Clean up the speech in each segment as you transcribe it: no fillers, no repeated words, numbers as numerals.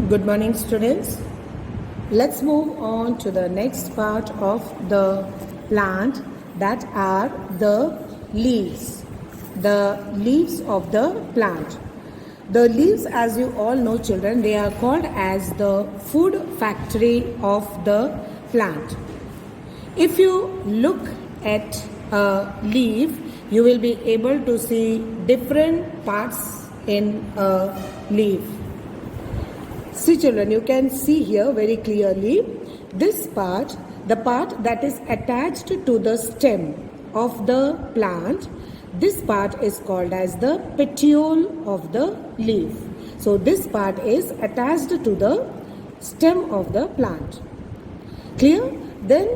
Good morning, students. Let's move on to the next part of the plant, that are the leaves. The leaves of the plant. The leaves, as you all know, children, they are called as the food factory of the plant. If you look at a leaf, you will be able to see different parts in a leaf. See, children, you can see here very clearly this part, the part that is attached to the stem of the plant. This part is called as the petiole of the leaf. So this part is attached to the stem of the plant. Clear? Then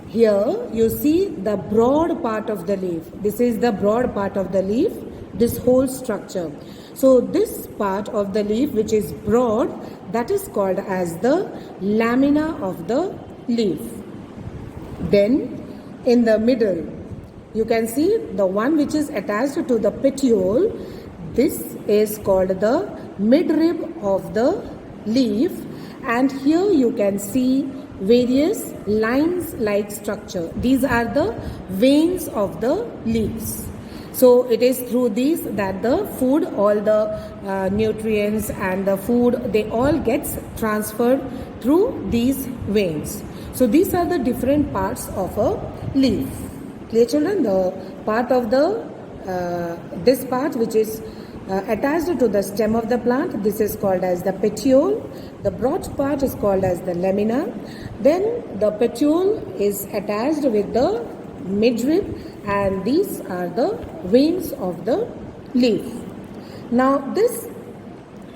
here you see the broad part of the leaf. This is the broad part of the leaf, this whole structure. So this part of the leaf which is broad, that is called as the lamina of the leaf. Then in the middle, you can see the one which is attached to the petiole. This is called the midrib of the leaf, and here you can see various lines like structure. These are the veins of the leaves. So it is through these that the food, all the nutrients and the food, they all gets transferred through these veins. So these are the different parts of a leaf. Clear, children? The part of the this part which is attached to the stem of the plant, this is called as the petiole. The broad part is called as the lamina. Then the petiole is attached with the midrib, and these are the veins of the leaf. Now this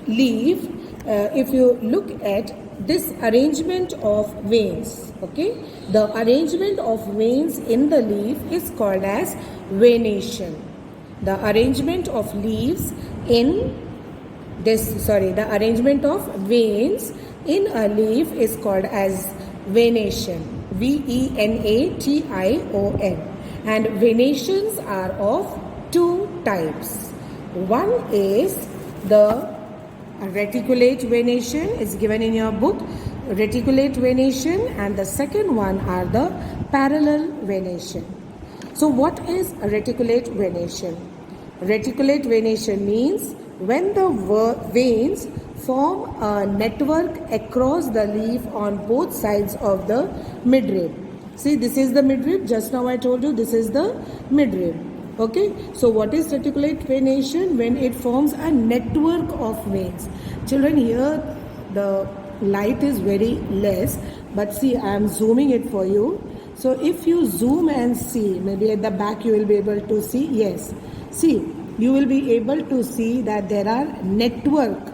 leaf, if you look at this arrangement of veins, okay, the arrangement of veins in the leaf is called as venation. The arrangement of leaves in this, the arrangement of veins in a leaf is called as venation. V-E-N-A-T-I-O-N. And venations are of two types. One is the reticulate venation, is given in your book, reticulate venation, and the second one are the parallel venation. So what is reticulate venation? Reticulate venation means when the veins form a network across the leaf on both sides of the midrib. See, this is the midrib. Just now I told you this is the midrib. Okay. So what is reticulate venation? When it forms a network of veins. Children, here the light is very less, but see, I am zooming it for you. So if you zoom and see, maybe at the back you will be able to see. Yes. See, you will be able to see that there are network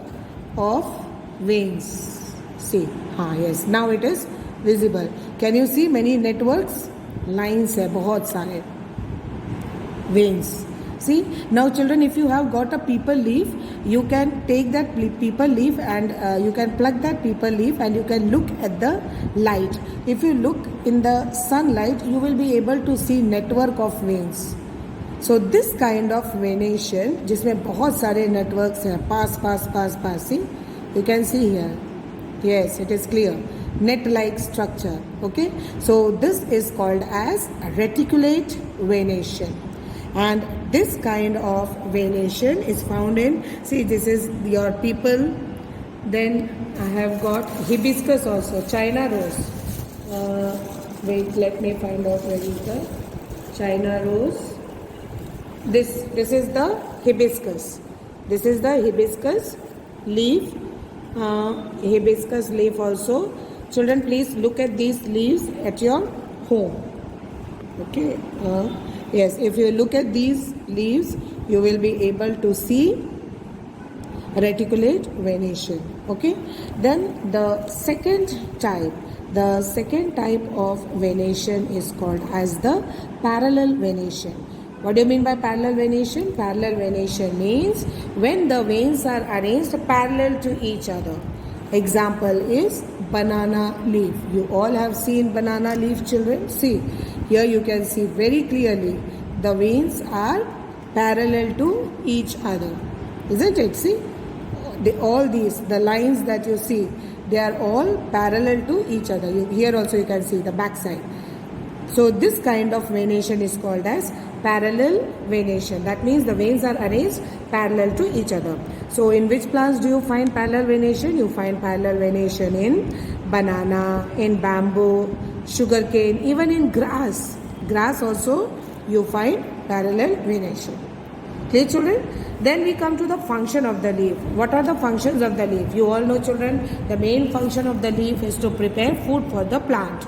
of veins. See, yes, now it is visible. Can you see many networks? Lines hai, bahut sare veins. See, now children, if you have got a peepal leaf, you can take that peepal leaf and you can pluck that peepal leaf and you can look at the light. If you look in the sunlight, you will be able to see network of veins. So this kind of venation, जिसमें बहुत सारे networks हैं, pass, see, you can see here. Yes, it is clear. Net-like structure. Okay, so this is called as reticulate venation, and this kind of venation is found in. See, this is your people. Then I have got hibiscus also, China rose. Wait, let me find out where is the China rose. This is the hibiscus. This is the hibiscus leaf. Hibiscus leaf also. Children, please look at these leaves at your home. Okay. Yes, if you look at these leaves, you will be able to see reticulate venation. Okay. Then the second type of venation is called as the parallel venation. What do you mean by parallel venation? Parallel venation means when the veins are arranged parallel to each other. Example is banana leaf. You all have seen banana leaf, children. See, here you can see very clearly the veins are parallel to each other. Isn't it? See, all these, the lines that you see, they are all parallel to each other. Here also you can see the back side. So this kind of venation is called as parallel venation. That means the veins are arranged parallel to each other. So in which plants do you find parallel venation? You find parallel venation in banana, in bamboo, sugarcane, even in grass. Grass also you find parallel venation. Clear, children? Then we come to the function of the leaf. What are the functions of the leaf? You all know, children, the main function of the leaf is to prepare food for the plant.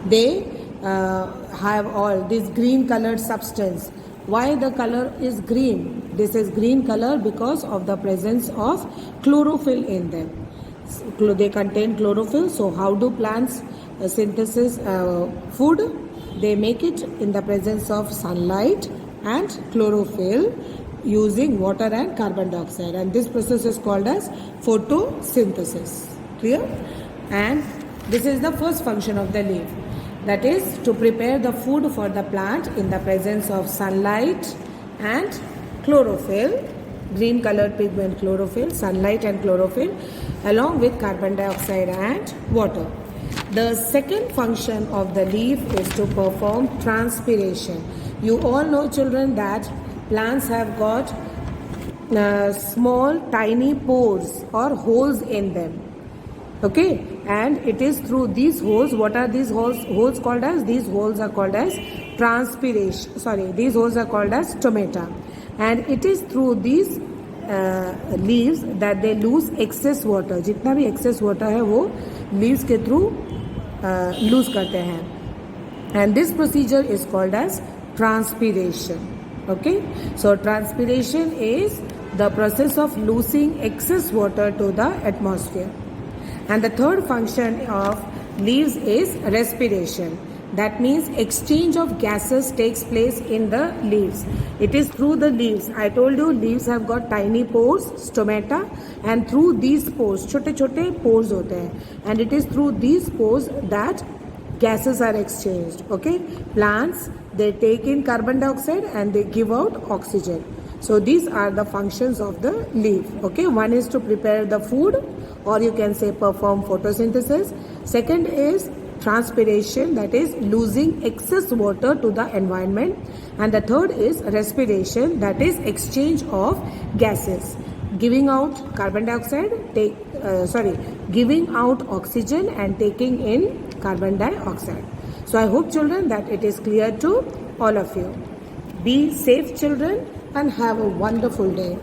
They have all this green colored substance. Why the color is green? This is green color because of the presence of chlorophyll in them. So they contain chlorophyll. So how do plants synthesis food? They make it in the presence of sunlight and chlorophyll using water and carbon dioxide, and this process is called as photosynthesis. Clear? And this is the first function of the leaf, that is to prepare the food for the plant in the presence of sunlight and chlorophyll, green colored pigment chlorophyll, sunlight and chlorophyll, along with carbon dioxide and water. The second function of the leaf is to perform transpiration. You all know, children, that plants have got small tiny pores or holes in them. Okay, and it is through these holes. What are these holes called as? These holes are called as transpiration. Sorry, these holes are called as stomata, and it is through these leaves that they lose excess water. जितना भी excess water है वो leaves के through lose करते हैं, and this procedure is called as transpiration. Okay, so transpiration is the process of losing excess water to the atmosphere. And the third function of leaves is respiration. That means exchange of gases takes place in the leaves. It is through the leaves. I told you leaves have got tiny pores, stomata, and through these pores, छोटे-छोटे pores होते हैं, and it is through these pores that gases are exchanged. Okay, plants, they take in carbon dioxide and they give out oxygen. So these are the functions of the leaf. Okay, one is to prepare the food, or you can say perform photosynthesis. Second is transpiration, that is losing excess water to the environment, and the third is respiration, that is exchange of gases, giving out carbon dioxide, giving out oxygen and taking in carbon dioxide. So I hope, children, that it is clear to all of you. Be safe, children, and have a wonderful day.